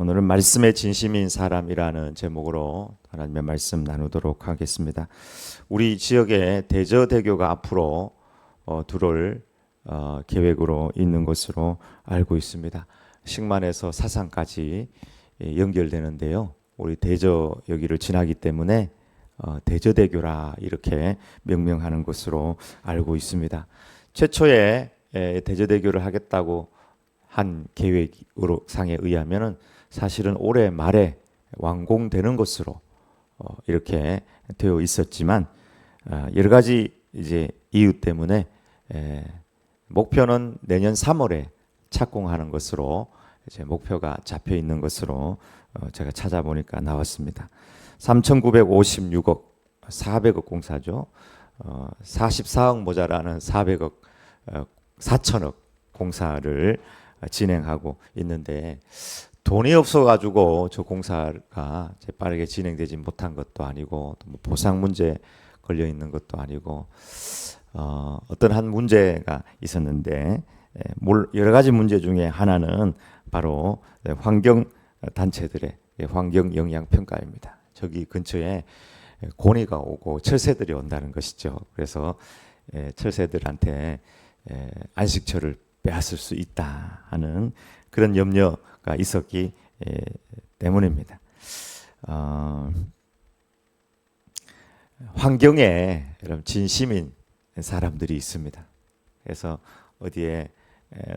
오늘은 말씀의 진심인 사람이라는 제목으로 하나님의 말씀 나누도록 하겠습니다. 우리 지역에 대저대교가 앞으로 들어올 계획으로 있는 것으로 알고 있습니다. 식만에서 사상까지 연결되는데요. 우리 대저 여기를 지나기 때문에 대저대교라 이렇게 명명하는 것으로 알고 있습니다. 최초에 대저대교를 하겠다고 한 계획으로 상에 의하면은 사실은 올해 말에 완공되는 것으로 이렇게 되어 있었지만 여러 가지 이제 이유 때문에 목표는 내년 3월에 착공하는 것으로 이제 목표가 잡혀 있는 것으로 제가 찾아보니까 나왔습니다. 3,956억 400억 공사죠. 44억 모자라는 400억 4천억 공사를 진행하고 있는데 돈이 없어가지고 저 공사가 빠르게 진행되지 못한 것도 아니고 또 뭐 보상 문제 걸려 있는 것도 아니고 어떤 한 문제가 있었는데 여러 가지 문제 중에 하나는 바로 환경 단체들의 환경 영향 평가입니다. 저기 근처에 고니가 오고 철새들이 온다는 것이죠. 그래서 철새들한테 안식처를 빼앗을 수 있다 하는 그런 염려가 있었기 때문입니다. 환경에 여러분 진심인 사람들이 있습니다. 그래서 어디에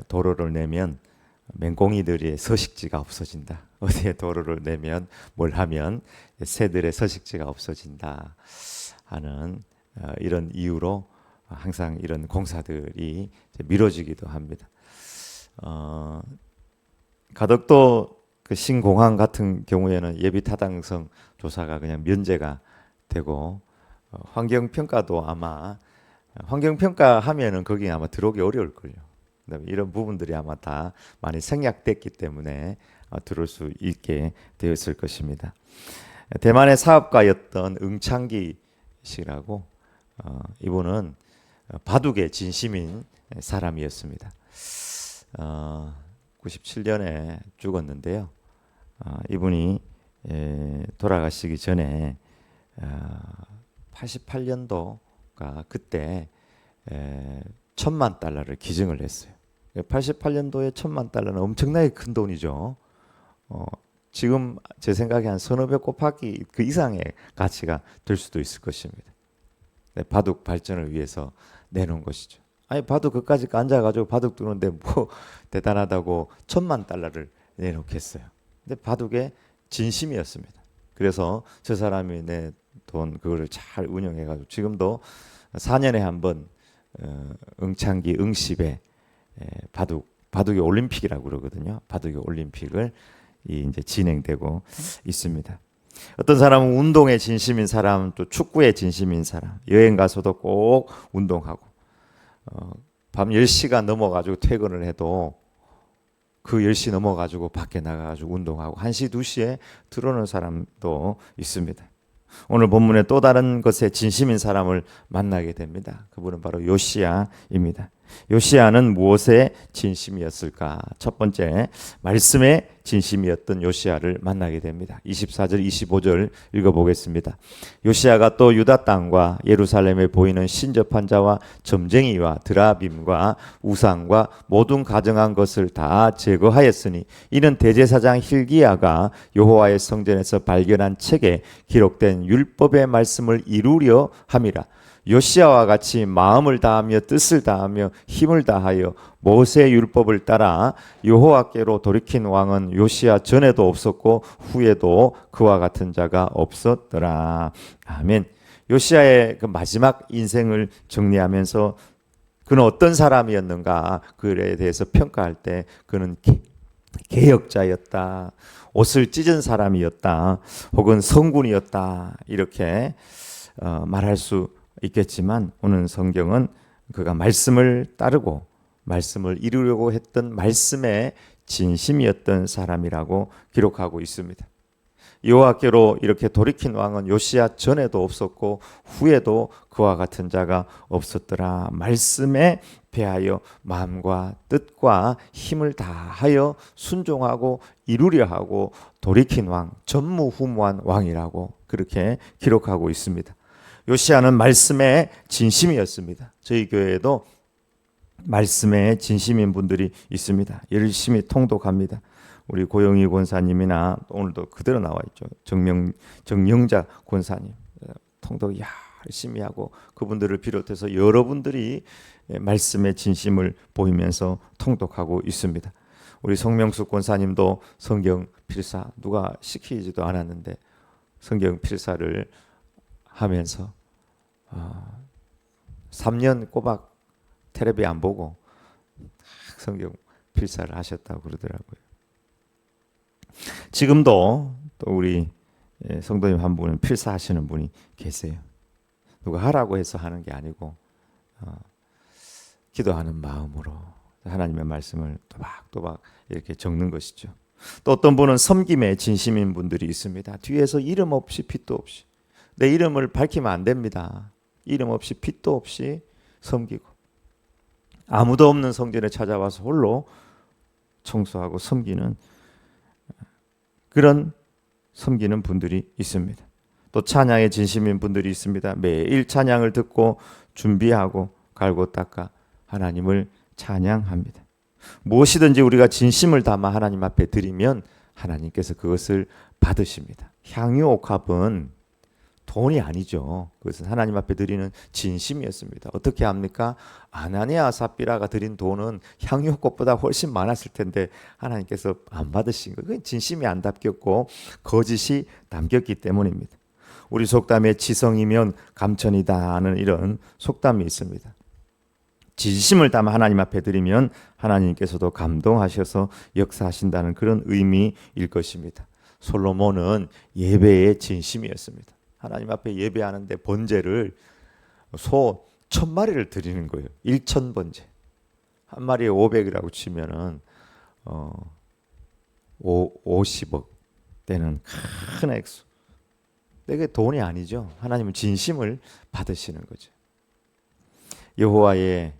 도로를 내면 맹꽁이들의 서식지가 없어진다. 어디에 도로를 내면 뭘 하면 새들의 서식지가 없어진다 하는 이런 이유로 항상 이런 공사들이 미뤄지기도 합니다. 가덕도 그 신공항 같은 경우에는 예비 타당성 조사가 그냥 면제가 되고 환경 평가도 아마 환경 평가하면은 거기 아마 들어오기 어려울 걸요. 이런 부분들이 아마 다 많이 생략됐기 때문에 들어올 수 있게 되었을 것입니다. 대만의 사업가였던 응창기 씨라고 이분은 바둑의 진심인 사람이었습니다. 97년에 죽었는데요. 이분이 돌아가시기 전에 88년도가 그때 1,000만 달러를 기증을 했어요. 88년도에 1,000만 달러는 엄청나게 큰 돈이죠. 지금 제 생각에 한 서너백 곱하기 그 이상의 가치가 될 수도 있을 것입니다. 바둑 발전을 위해서 내놓은 것이죠. 아니 바둑 그까지 앉아가지고 바둑 두는데 뭐 대단하다고 1,000만 달러를 내놓겠어요. 근데 바둑의 진심이었습니다. 그래서 저 사람이 내 돈 그거를 잘 운영해가지고 지금도 4년에 한 번 응창기 응십에 바둑의 올림픽이라고 그러거든요. 바둑의 올림픽을 이제 진행되고 있습니다. 어떤 사람은 운동에 진심인 사람, 또 축구에 진심인 사람, 여행 가서도 꼭 운동하고 밤 10시가 넘어가지고 퇴근을 해도 그 10시 넘어가지고 밖에 나가가지고 운동하고 1시, 2시에 들어오는 사람도 있습니다. 오늘 본문에 또 다른 것에 진심인 사람을 만나게 됩니다. 그분은 바로 요시야입니다. 요시야는 무엇에 진심이었을까? 첫 번째, 말씀에 진심이었던 요시야를 만나게 됩니다. 24절, 25절 읽어보겠습니다. 요시야가 또 유다 땅과 예루살렘에 보이는 신접한 자와 점쟁이와 드라빔과 우상과 모든 가증한 것을 다 제거하였으니 이는 대제사장 hil기야가 여호와의 성전에서 발견한 책에 기록된 율법의 말씀을 이루려 함이라. 요시야와 같이 마음을 다하며 뜻을 다하며 힘을 다하여 모세의 율법을 따라 여호와께로 돌이킨 왕은 요시야 전에도 없었고 후에도 그와 같은 자가 없었더라. 아멘. 요시야의 그 마지막 인생을 정리하면서 그는 어떤 사람이었는가 그에 대해서 평가할 때 그는 개혁자였다, 옷을 찢은 사람이었다, 혹은 성군이었다 이렇게 말할 수 있겠지만 오늘 성경은 그가 말씀을 따르고 말씀을 이루려고 했던 말씀의 진심이었던 사람이라고 기록하고 있습니다. 여호와께로 이렇게 돌이킨 왕은 요시야 전에도 없었고 후에도 그와 같은 자가 없었더라. 말씀에 대하여 마음과 뜻과 힘을 다하여 순종하고 이루려 하고 돌이킨 왕, 전무후무한 왕이라고 그렇게 기록하고 있습니다. 요시야는 말씀의 진심이었습니다. 저희 교회에도 말씀에 진심인 분들이 있습니다. 열심히 통독합니다. 우리 고영희 권사님이나 오늘도 그대로 나와 있죠. 정영자 권사님 통독 열심히 하고 그분들을 비롯해서 여러분들이 말씀의 진심을 보이면서 통독하고 있습니다. 우리 성명숙 권사님도 성경 필사 누가 시키지도 않았는데 성경 필사를 하면서 3년 꼬박 텔레비 안 보고 성경 필사를 하셨다고 그러더라고요. 지금도 또 우리 성도님 한 분은 필사하시는 분이 계세요. 누가 하라고 해서 하는 게 아니고 기도하는 마음으로 하나님의 말씀을 또박또박 이렇게 적는 것이죠. 또 어떤 분은 섬김에 진심인 분들이 있습니다. 뒤에서 이름 없이 빚도 없이 내 이름을 밝히면 안 됩니다. 이름 없이 빚도 없이 섬기고 아무도 없는 성전에 찾아와서 홀로 청소하고 섬기는 그런 섬기는 분들이 있습니다. 또 찬양에 진심인 분들이 있습니다. 매일 찬양을 듣고 준비하고 갈고 닦아 하나님을 찬양합니다. 무엇이든지 우리가 진심을 담아 하나님 앞에 드리면 하나님께서 그것을 받으십니다. 향유 옥합은 돈이 아니죠. 그것은 하나님 앞에 드리는 진심이었습니다. 어떻게 합니까? 아나니아 삽비라가 드린 돈은 향유꽃보다 훨씬 많았을 텐데 하나님께서 안 받으신 거. 그건 진심이 안 담겼고 거짓이 담겼기 때문입니다. 우리 속담에 지성이면 감천이다 하는 이런 속담이 있습니다. 진심을 담아 하나님 앞에 드리면 하나님께서도 감동하셔서 역사하신다는 그런 의미일 것입니다. 솔로몬은 예배의 진심이었습니다. 하나님 앞에 예배하는데 번제를 소 1000마리를 드리는 거예요. 1000번제. 한 마리에 500이라고 치면은 50억 되는 큰 액수. 이게 돈이 아니죠. 하나님은 진심을 받으시는 거죠. 여호와의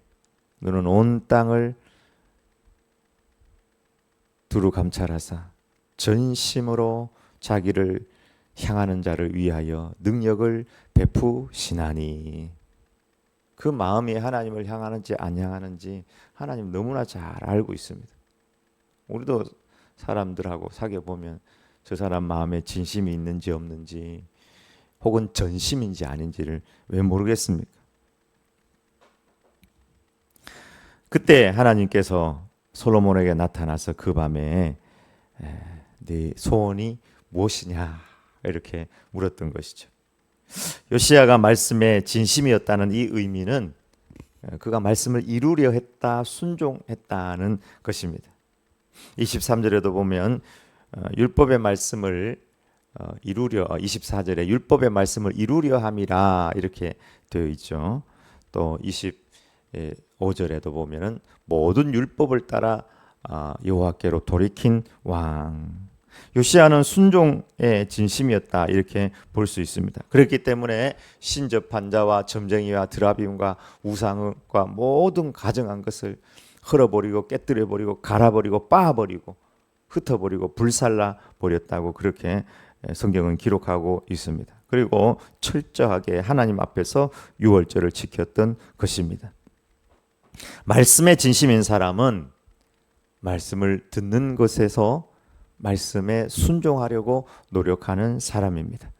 눈은 온 땅을 두루 감찰하사 전심으로 자기를 향하는 자를 위하여 능력을 베푸시나니. 그 마음이 하나님을 향하는지 안 향하는지 하나님 너무나 잘 알고 있습니다. 우리도 사람들하고 사귀어 보면 저 사람 마음에 진심이 있는지 없는지 혹은 전심인지 아닌지를 왜 모르겠습니까? 그때 하나님께서 솔로몬에게 나타나서 그 밤에 네 소원이 무엇이냐 이렇게 물었던 것이죠. 요시야가 말씀에 진심이었다는 이 의미는 그가 말씀을 이루려 했다, 순종했다는 것입니다. 23절에도 보면 율법의 말씀을 이루려 24절에 율법의 말씀을 이루려 함이라 이렇게 되어 있죠. 또 25절에도 보면은 모든 율법을 따라 여호와께로 돌이킨 왕. 요시야는 순종의 진심이었다 이렇게 볼 수 있습니다. 그렇기 때문에 신접한 자와 점쟁이와 드라빔과 우상과 모든 가증한 것을 헐어버리고 깨뜨려버리고 갈아버리고 빻아버리고 흩어버리고 불살라 버렸다고 그렇게 성경은 기록하고 있습니다. 그리고 철저하게 하나님 앞에서 유월절을 지켰던 것입니다. 말씀에 진심인 사람은 말씀을 듣는 것에서 말씀에 순종하려고 노력하는 사람입니다.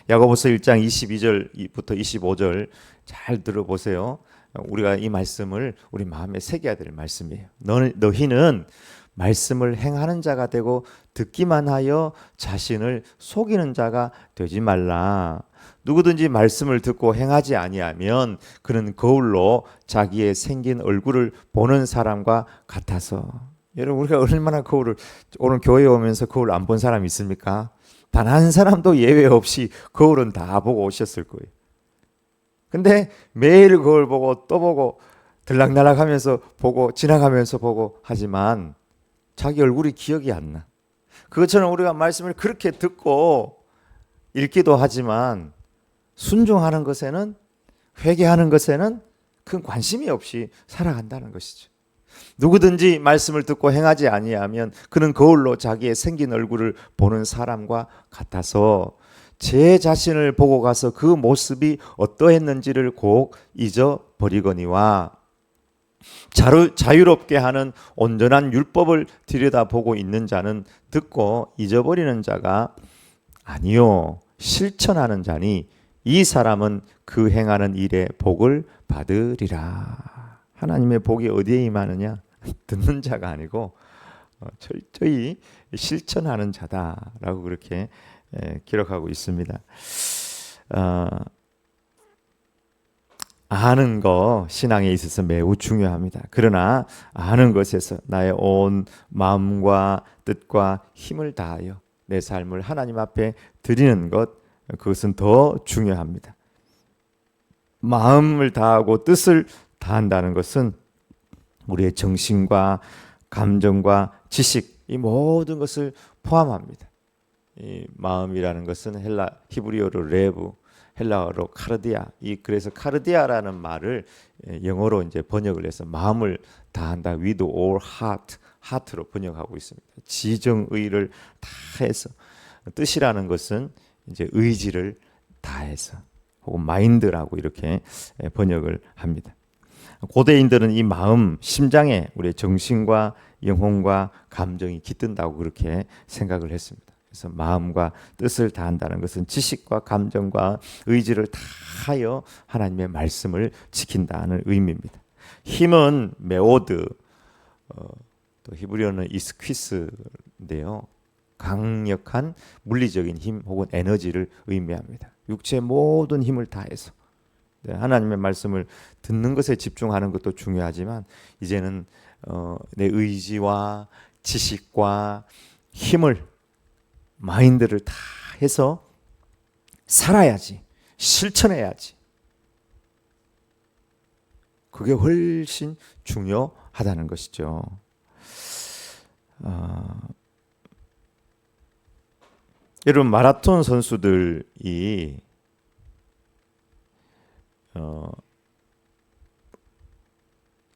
야고보서 1장 22절부터 25절 잘 들어보세요. 우리가 이 말씀을 우리 마음에 새겨야 될 말씀이에요. 너희는 말씀을 행하는 자가 되고 듣기만 하여 자신을 속이는 자가 되지 말라. 누구든지 말씀을 듣고 행하지 아니하면 그는 거울로 자기의 생긴 얼굴을 보는 사람과 같아서. 여러분 우리가 얼마나 거울을 오늘 교회에 오면서 거울 안 본 사람 있습니까? 단 한 사람도 예외 없이 거울은 다 보고 오셨을 거예요. 근데 매일 거울 보고 또 보고 들락날락하면서 보고 지나가면서 보고 하지만 자기 얼굴이 기억이 안 나. 그것처럼 우리가 말씀을 그렇게 듣고 읽기도 하지만 순종하는 것에는 회개하는 것에는 큰 관심이 없이 살아간다는 것이죠. 누구든지 말씀을 듣고 행하지 아니하면 그는 거울로 자기의 생긴 얼굴을 보는 사람과 같아서 제 자신을 보고 가서 그 모습이 어떠했는지를 곧 잊어버리거니와 자유롭게 하는 온전한 율법을 들여다보고 있는 자는 듣고 잊어버리는 자가 아니요 실천하는 자니 이 사람은 그 행하는 일에 복을 받으리라. 하나님의 복이 어디에 임하느냐? 듣는 자가 아니고 철저히 실천하는 자다라고 그렇게 기록하고 있습니다. 아는 거 신앙에 있어서 매우 중요합니다. 그러나 아는 것에서 나의 온 마음과 뜻과 힘을 다하여 내 삶을 하나님 앞에 드리는 것, 그것은 더 중요합니다. 마음을 다하고 뜻을 다한다는 것은 우리의 정신과 감정과 지식, 이 모든 것을 포함합니다. 이 마음이라는 것은 히브리어로 레브, 헬라어로 카르디아. 그래서 카르디아라는 말을 영어로 이제 번역을 해서 마음을 다한다. with all heart, heart로 번역하고 있습니다. 지정의를 다해서. 뜻이라는 것은 이제 의지를 다해서 혹은 마인드라고 이렇게 번역을 합니다. 고대인들은 이 마음, 심장에 우리의 정신과 영혼과 감정이 깃든다고 그렇게 생각을 했습니다. 그래서 마음과 뜻을 다한다는 것은 지식과 감정과 의지를 다하여 하나님의 말씀을 지킨다는 의미입니다. 힘은 메오드, 또 히브리어는 이스퀴스인데요. 강력한 물리적인 힘 혹은 에너지를 의미합니다. 육체의 모든 힘을 다해서 하나님의 말씀을 듣는 것에 집중하는 것도 중요하지만 이제는 내 의지와 지식과 힘을 마인드를 다 해서 살아야지, 실천해야지. 그게 훨씬 중요하다는 것이죠. 여러분 마라톤 선수들이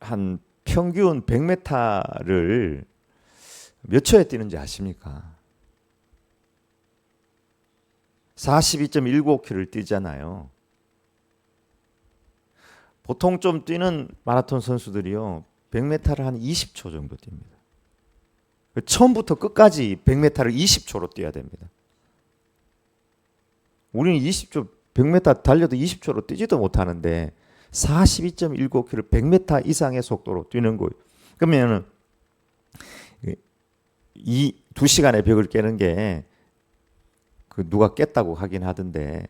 한 평균 100m를 몇 초에 뛰는지 아십니까? 42.195km를 뛰잖아요. 보통 좀 뛰는 마라톤 선수들이요 100m를 한 20초 정도 뜁니다. 처음부터 끝까지 100m를 20초로 뛰어야 됩니다. 우리는 20초 100m 달려도 20초로 뛰지도 못하는데 42.195km 100m 이상의 속도로 뛰는 거예요. 그러면 이 2시간의 벽을 깨는 게 누가 깼다고 하긴 하던데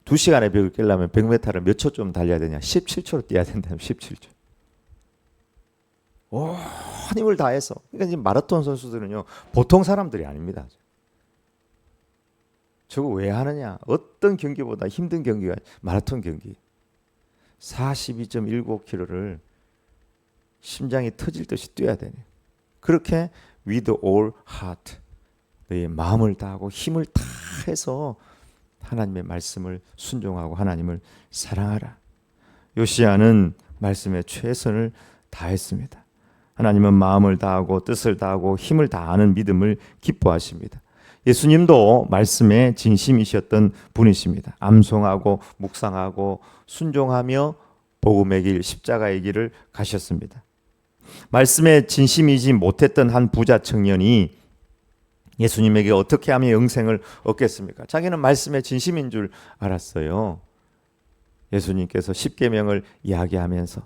2시간의 벽을 깨려면 100m를 몇 초 좀 달려야 되냐? 17초로 뛰어야 된다면 17초. 온 힘을 다해서. 그러니까 지금 마라톤 선수들은요 보통 사람들이 아닙니다. 저거 왜 하느냐? 어떤 경기보다 힘든 경기가 마라톤 경기. 42.195km를 심장이 터질 듯이 뛰어야 되네. 그렇게 with all heart, 너의 마음을 다하고 힘을 다해서 하나님의 말씀을 순종하고 하나님을 사랑하라. 요시야는 말씀에 최선을 다했습니다. 하나님은 마음을 다하고 뜻을 다하고 힘을 다하는 믿음을 기뻐하십니다. 예수님도 말씀에 진심이셨던 분이십니다. 암송하고 묵상하고 순종하며 복음의 길, 십자가의 길을 가셨습니다. 말씀에 진심이지 못했던 한 부자 청년이 예수님에게 어떻게 하면 영생을 얻겠습니까? 자기는 말씀에 진심인 줄 알았어요. 예수님께서 십계명을 이야기하면서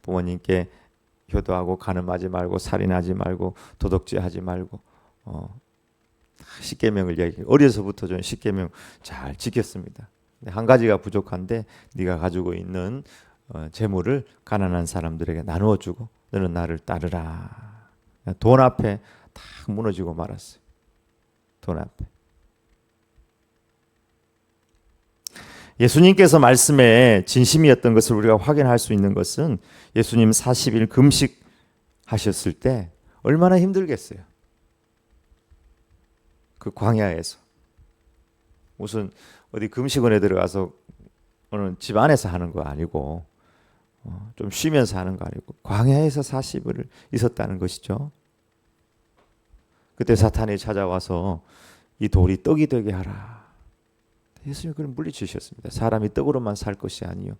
부모님께 효도하고 간음하지 말고 살인하지 말고 도둑질하지 말고 십계명을 이야기. 어려서부터 저는 십계명 잘 지켰습니다. 한 가지가 부족한데 네가 가지고 있는 재물을 가난한 사람들에게 나누어 주고 너는 나를 따르라. 돈 앞에 다 무너지고 말았어요. 돈 앞에. 예수님께서 말씀에 진심이었던 것을 우리가 확인할 수 있는 것은 예수님 40일 금식하셨을 때 얼마나 힘들겠어요. 그 광야에서. 무슨 어디 금식원에 들어가서 오늘 집 안에서 하는 거 아니고 좀 쉬면서 하는 거 아니고 광야에서 40일 있었다는 것이죠. 그때 사탄이 찾아와서 이 돌이 떡이 되게 하라. 예수님이 그걸 물리치셨습니다. 사람이 떡으로만 살 것이 아니요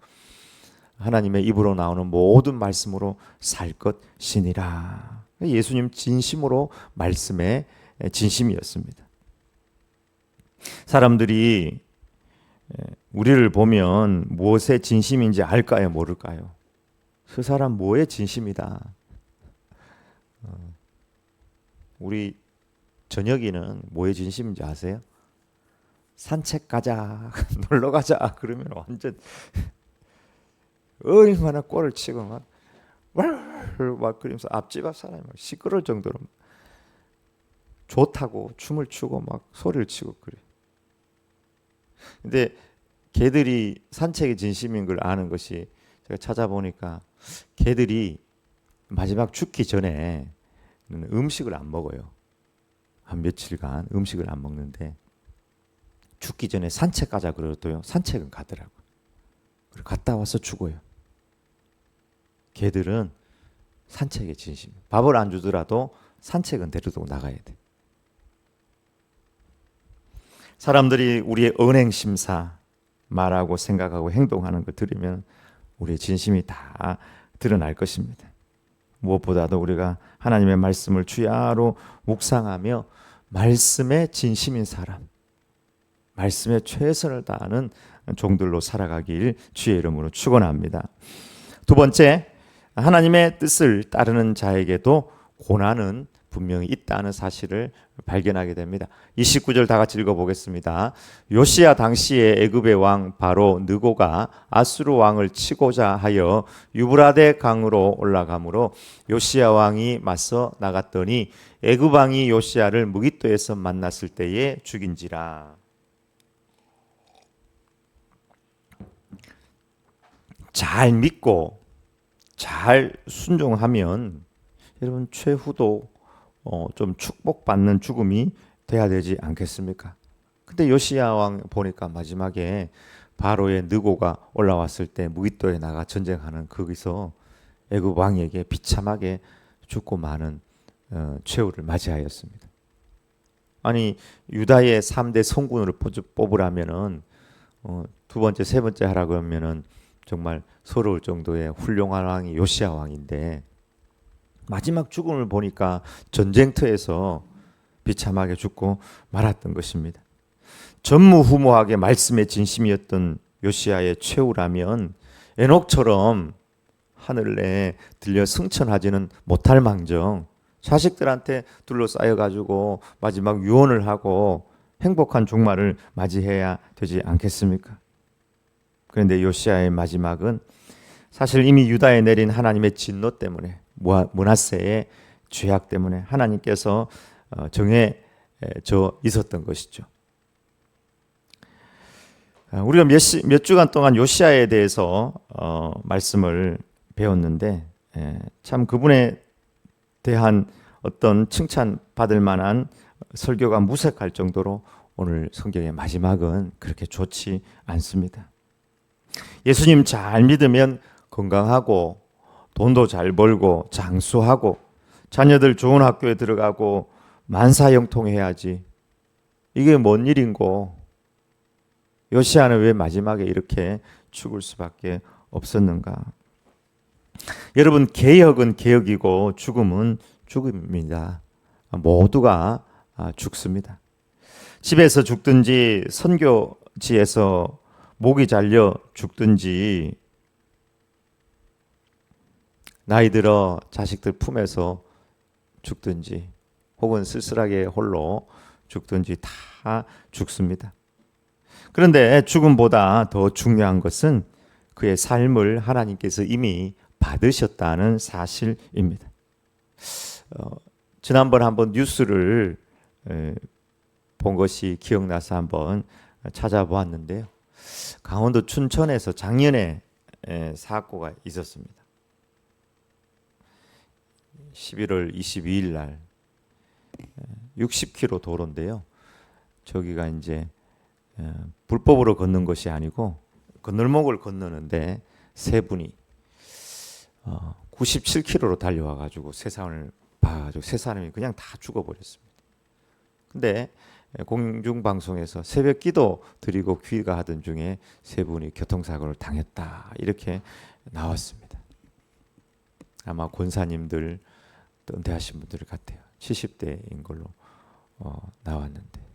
하나님의 입으로 나오는 모든 말씀으로 살 것이니라. 예수님 진심으로 말씀에 진심이었습니다. 사람들이 우리를 보면 무엇에 진심인지 알까요? 모를까요? 그 사람 뭐에 진심이다. 우리 저녁이는 뭐에 진심인지 아세요? 산책 가자, 놀러 가자 그러면 완전 얼마나 꼴을 치고 막 그러면서 앞집 앞 사람이 막 시끄러울 정도로 좋다고 춤을 추고 막 소리를 치고 그래. 근데 개들이 산책이 진심인 걸 아는 것이 제가 찾아보니까 개들이 마지막 죽기 전에 음식을 안 먹어요. 한 며칠간 음식을 안 먹는데 죽기 전에 산책 가자 그래도요 산책은 가더라고요. 그리고 갔다 와서 죽어요. 개들은 산책에 진심. 밥을 안 주더라도 산책은 데려두고 나가야 돼. 사람들이 우리의 언행심사 말하고 생각하고 행동하는 걸 들으면 우리의 진심이 다 드러날 것입니다. 무엇보다도 우리가 하나님의 말씀을 주야로 묵상하며 말씀에 진심인 사람, 말씀에 최선을 다하는 종들로 살아가길 주의 이름으로 축원합니다. 두 번째, 하나님의 뜻을 따르는 자에게도 고난은 분명히 있다는 사실을 발견하게 됩니다. 29절 다 같이 읽어보겠습니다. 요시야 당시에 애굽의 왕 바로 느고가 아수르 왕을 치고자 하여 유브라데 강으로 올라가므로 요시야 왕이 맞서 나갔더니 애굽 왕이 요시야를 무깃도에서 만났을 때에 죽인지라. 잘 믿고 잘 순종하면 여러분 최후도 좀 축복받는 죽음이 돼야 되지 않겠습니까? 근데 요시야 왕 보니까 마지막에 바로의 느고가 올라왔을 때 무깃도에 나가 전쟁하는 거기서 애굽 왕에게 비참하게 죽고 마는 최후를 맞이하였습니다. 아니 유다의 3대 성군으로 뽑으라면은 두 번째, 세 번째 하라고 하면은 정말 서러울 정도의 훌륭한 왕이 요시야 왕인데 마지막 죽음을 보니까 전쟁터에서 비참하게 죽고 말았던 것입니다. 전무후무하게 말씀의 진심이었던 요시야의 최후라면 에녹처럼 하늘에 들려 승천하지는 못할 망정 자식들한테 둘러싸여 가지고 마지막 유언을 하고 행복한 종말을 맞이해야 되지 않겠습니까? 그런데 요시야의 마지막은 사실 이미 유다에 내린 하나님의 진노 때문에 므낫세의 죄악 때문에 하나님께서 정해져 있었던 것이죠. 우리가 몇 주간 동안 요시야에 대해서 말씀을 배웠는데 참 그분에 대한 어떤 칭찬 받을 만한 설교가 무색할 정도로 오늘 성경의 마지막은 그렇게 좋지 않습니다. 예수님 잘 믿으면 건강하고 돈도 잘 벌고 장수하고 자녀들 좋은 학교에 들어가고 만사형통해야지. 이게 뭔 일인고 요시야는 왜 마지막에 이렇게 죽을 수밖에 없었는가? 여러분 개혁은 개혁이고 죽음은 죽음입니다. 모두가 죽습니다. 집에서 죽든지 선교지에서 목이 잘려 죽든지 나이 들어 자식들 품에서 죽든지 혹은 쓸쓸하게 홀로 죽든지 다 죽습니다. 그런데 죽음보다 더 중요한 것은 그의 삶을 하나님께서 이미 받으셨다는 사실입니다. 지난번 한번 뉴스를 본 것이 기억나서 한번 찾아보았는데요. 강원도 춘천에서 작년에 사고가 있었습니다. 11월 22일 날 60km 도로인데요. 저기가 이제 불법으로 걷는 것이 아니고 건널목을 건너는데 세 분이 97km로 달려와 가지고 세상을 봐가지고 세 사람이 그냥 다 죽어버렸습니다. 근데 공중방송에서 새벽 기도 드리고 귀가하던 중에 세 분이 교통사고를 당했다 이렇게 나왔습니다. 아마 권사님들 또 은퇴하신 분들 같아요. 70대인 걸로 나왔는데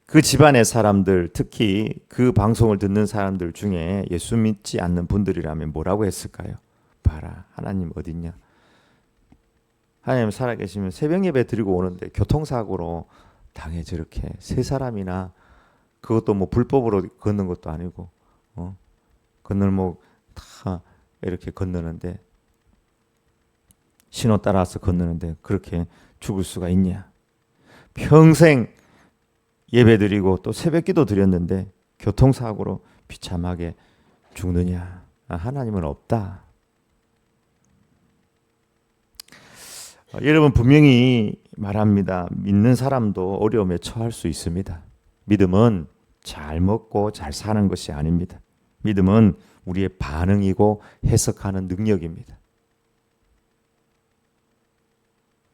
그 집안의 사람들, 특히 그 방송을 듣는 사람들 중에 예수 믿지 않는 분들이라면 뭐라고 했을까요? 봐라, 하나님 어딨냐? 하나님 살아계시면 새벽 예배 드리고 오는데 교통사고로 당해 저렇게 세 사람이나, 그것도 뭐 불법으로 걷는 것도 아니고 건널목 다 이렇게 건너는데, 신호 따라서 건너는데 그렇게 죽을 수가 있냐? 평생 예배드리고 또 새벽기도 드렸는데 교통사고로 비참하게 죽느냐? 하나님은 없다. 여러분 분명히 말합니다. 믿는 사람도 어려움에 처할 수 있습니다. 믿음은 잘 먹고 잘 사는 것이 아닙니다. 믿음은 우리의 반응이고 해석하는 능력입니다.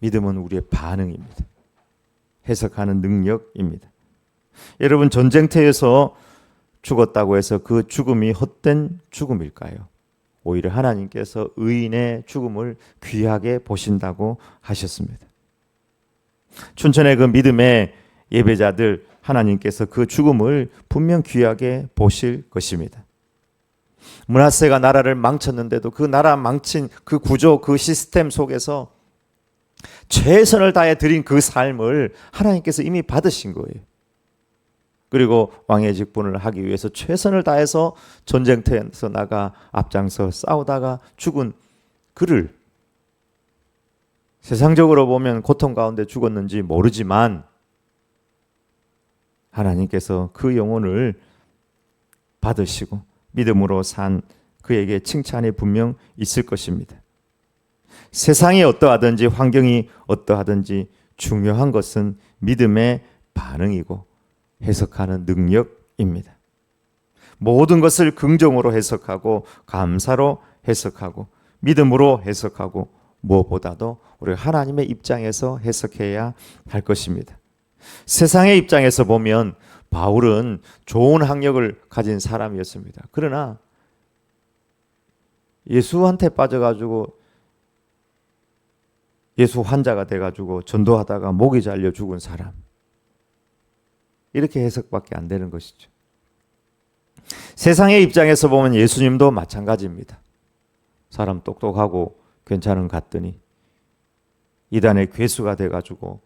믿음은 우리의 반응입니다. 해석하는 능력입니다. 여러분 전쟁터에서 죽었다고 해서 그 죽음이 헛된 죽음일까요? 오히려 하나님께서 의인의 죽음을 귀하게 보신다고 하셨습니다. 춘천의 그 믿음의 예배자들, 하나님께서 그 죽음을 분명 귀하게 보실 것입니다. 므낫세가 나라를 망쳤는데도 그 나라 망친 그 구조, 그 시스템 속에서 최선을 다해 드린 그 삶을 하나님께서 이미 받으신 거예요. 그리고 왕의 직분을 하기 위해서 최선을 다해서 전쟁터에서 나가 앞장서 싸우다가 죽은 그를, 세상적으로 보면 고통 가운데 죽었는지 모르지만 하나님께서 그 영혼을 받으시고 믿음으로 산 그에게 칭찬이 분명 있을 것입니다. 세상이 어떠하든지 환경이 어떠하든지 중요한 것은 믿음의 반응이고 해석하는 능력입니다. 모든 것을 긍정으로 해석하고 감사로 해석하고 믿음으로 해석하고 무엇보다도 우리가 하나님의 입장에서 해석해야 할 것입니다. 세상의 입장에서 보면 바울은 좋은 학력을 가진 사람이었습니다. 그러나 예수한테 빠져가지고 예수 환자가 돼가지고 전도하다가 목이 잘려 죽은 사람, 이렇게 해석밖에 안 되는 것이죠. 세상의 입장에서 보면 예수님도 마찬가지입니다. 사람 똑똑하고 괜찮은 것 같더니 이단의 괴수가 돼가지고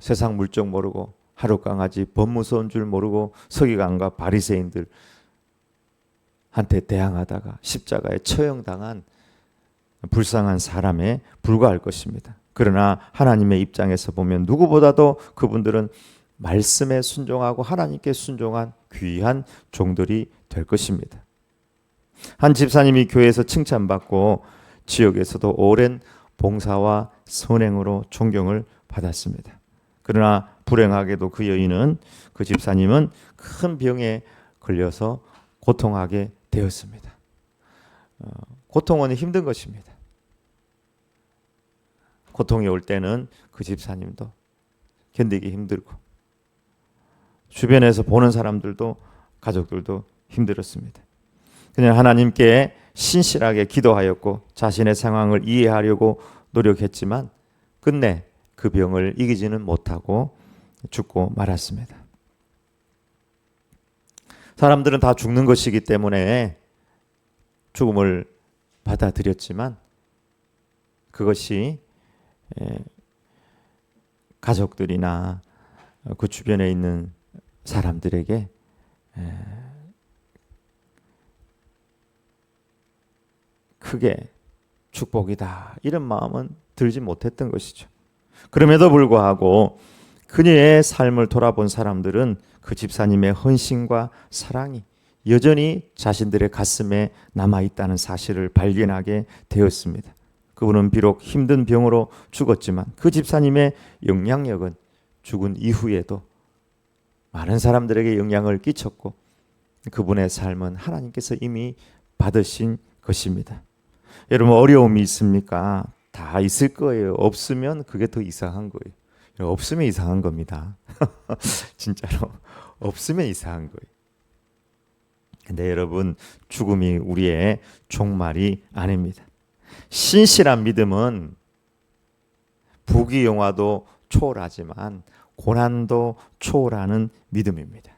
세상 물정 모르고 하룻강아지 법무서운 줄 모르고 서기관과 바리새인들 한테 대항하다가 십자가에 처형당한 불쌍한 사람에 불과할 것입니다. 그러나 하나님의 입장에서 보면 누구보다도 그분들은 말씀에 순종하고 하나님께 순종한 귀한 종들이 될 것입니다. 한 집사님이 교회에서 칭찬받고 지역에서도 오랜 봉사와 선행으로 존경을 받았습니다. 그러나 불행하게도 그 여인은, 그 집사님은 큰 병에 걸려서 고통하게 되었습니다. 고통은 힘든 것입니다. 고통이 올 때는 그 집사님도 견디기 힘들고 주변에서 보는 사람들도, 가족들도 힘들었습니다. 그냥 하나님께 신실하게 기도하였고 자신의 상황을 이해하려고 노력했지만 끝내 그 병을 이기지는 못하고 죽고 말았습니다. 사람들은 다 죽는 것이기 때문에 죽음을 받아들였지만 그것이 가족들이나 그 주변에 있는 사람들에게 크게 축복이다 이런 마음은 들지 못했던 것이죠. 그럼에도 불구하고 그녀의 삶을 돌아본 사람들은 그 집사님의 헌신과 사랑이 여전히 자신들의 가슴에 남아있다는 사실을 발견하게 되었습니다. 그분은 비록 힘든 병으로 죽었지만 그 집사님의 영향력은 죽은 이후에도 많은 사람들에게 영향을 끼쳤고 그분의 삶은 하나님께서 이미 받으신 것입니다. 여러분 어려움이 있습니까? 다 있을 거예요. 없으면 그게 더 이상한 거예요. 없으면 이상한 겁니다. 진짜로 없으면 이상한 거예요. 근데 여러분 죽음이 우리의 종말이 아닙니다. 신실한 믿음은 부귀영화도 초월하지만 고난도 초월하는 믿음입니다.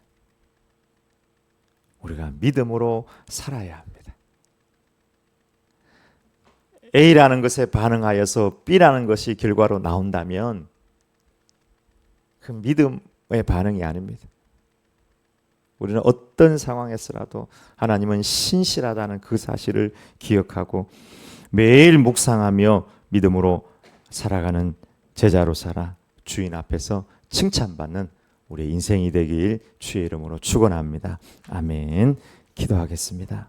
우리가 믿음으로 살아야 합니다. A라는 것에 반응하여서 B라는 것이 결과로 나온다면 그 믿음의 반응이 아닙니다. 우리는 어떤 상황에서라도 하나님은 신실하다는 그 사실을 기억하고 매일 묵상하며 믿음으로 살아가는 제자로 살아 주인 앞에서 칭찬받는 우리의 인생이 되길 주의 이름으로 축원합니다. 아멘. 기도하겠습니다.